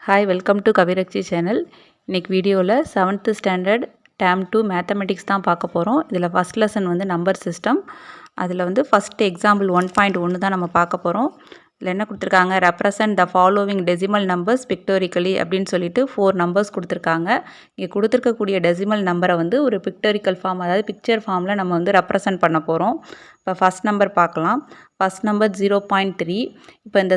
Hi welcome to Kavirakshi channel. இன்றைக்கி வீடியோவில் 7th standard term 2 mathematics தான் பார்க்க போகிறோம். இதில் ஃபஸ்ட் லெசன் வந்து நம்பர் சிஸ்டம். அதில் வந்து ஃபஸ்ட்டு எக்ஸாம்பிள் 1.1 தான் நம்ம பார்க்க போகிறோம். இதில் என்ன கொடுத்துருக்காங்க, represent the following decimal numbers pictorially அப்படின்னு சொல்லிட்டு 4 நம்பர்ஸ் கொடுத்துருக்காங்க. இங்கே கொடுத்துருக்கக்கூடிய டெசிமல் நம்பரை வந்து ஒரு பிக்டோரிக்கல் ஃபார்ம், அதாவது பிக்சர் ஃபார்மில் நம்ம வந்து ரெப்ரசன்ட் பண்ண போகிறோம். இப்போ ஃபஸ்ட் நம்பர் பார்க்கலாம். First number 0.3. இப்போ இந்த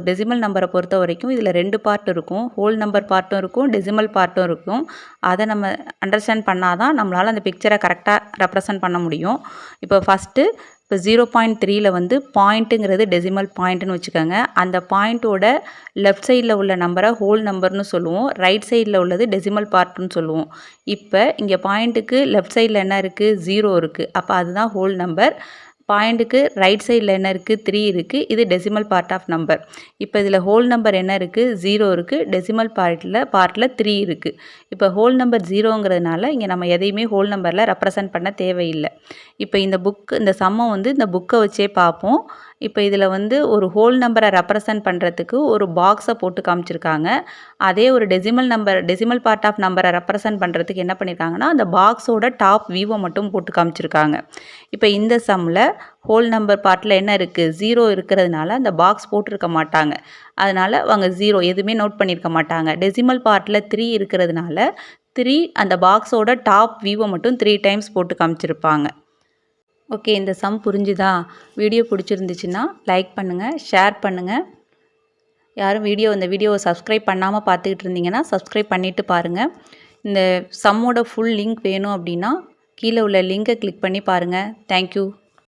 டெசிமல் நம்பரை பொறுத்த வரைக்கும் இதில் 2 பார்ட் இருக்கும். ஹோல் நம்பர் பார்ட்டும் இருக்கும், டெசிமல் பார்ட்டும் இருக்கும். அதை நம்ம அண்டர்ஸ்டாண்ட் பண்ணால் தான் நம்மளால் அந்த பிக்சரை கரெக்டாக ரெப்ரசன்ட் பண்ண முடியும். இப்போ ஃபஸ்ட்டு 0.3ல் வந்து பாயிண்ட்டுங்கிறது டெசிமல் பாயிண்ட்டுன்னு வச்சுக்கோங்க. அந்த பாயிண்ட்டோட லெஃப்ட் சைடில் உள்ள நம்பரை ஹோல் நம்பர்னு சொல்லுவோம், ரைட் சைடில் உள்ளது டெசிமல் பார்ட்னு சொல்லுவோம். இப்போ இங்கே பாயிண்ட்டுக்கு லெஃப்ட் சைடில் என்ன இருக்குது, 0 இருக்குது. அப்போ அதுதான் ஹோல் நம்பர். பாயிண்ட்டுக்கு ரைட் சைடில் என்ன இருக்குது, 3 இருக்குது. இது டெசிமல் பார்ட் ஆஃப் நம்பர். இப்போ இதில் ஹோல் நம்பர் என்ன இருக்குது, 0 இருக்குது. டெசிமல் பார்ட்டில் 3 இருக்குது. இப்போ ஹோல் நம்பர் 0ங்கிறதுனால இங்கே நம்ம எதையுமே ஹோல் நம்பரில் ரெப்ரசன்ட் பண்ண தேவையில்லை. இப்போ இந்த சம்மை வந்து இந்த புக்கை வச்சே பார்ப்போம். இப்போ இதில் வந்து ஒரு ஹோல் நம்பரை ரெப்ரசன்ட் பண்ணுறதுக்கு ஒரு பாக்ஸை போட்டு காமிச்சிருக்காங்க. அதே ஒரு டெசிமல் பார்ட் ஆஃப் நம்பரை ரெப்ரசன்ட் பண்ணுறதுக்கு என்ன பண்ணியிருக்காங்கன்னா, அந்த பாக்ஸோட டாப் வியூவை மட்டும் போட்டு காமிச்சிருக்காங்க. இப்போ இந்த சம்மில் ஹோல் நம்பர் பார்ட்டில் என்ன இருக்குது, 0 இருக்கிறதுனால அந்த பாக்ஸ் போட்டிருக்க மாட்டாங்க. அதனால் அவங்க 0 எதுவுமே நோட் பண்ணியிருக்க மாட்டாங்க. டெசிமல் பார்ட்டில் 3 இருக்கிறதுனால 3 அந்த பாக்ஸோட டாப் வியூவை மட்டும் 3 டைம்ஸ் போட்டு காமிச்சிருப்பாங்க. ஓகே, இந்த சம் புரிஞ்சுதா? வீடியோ பிடிச்சிருந்துச்சுன்னா லைக் பண்ணுங்கள், ஷேர் பண்ணுங்கள். யாரும் இந்த வீடியோவை சப்ஸ்கிரைப் பண்ணாமல் பார்த்துக்கிட்டு இருந்தீங்கன்னா சப்ஸ்கிரைப் பண்ணிவிட்டு பாருங்கள். இந்த சம்மோட ஃபுல் லிங்க் வேணும் அப்படின்னா கீழே உள்ள லிங்கை கிளிக் பண்ணி பாருங்கள். தேங்க்யூ.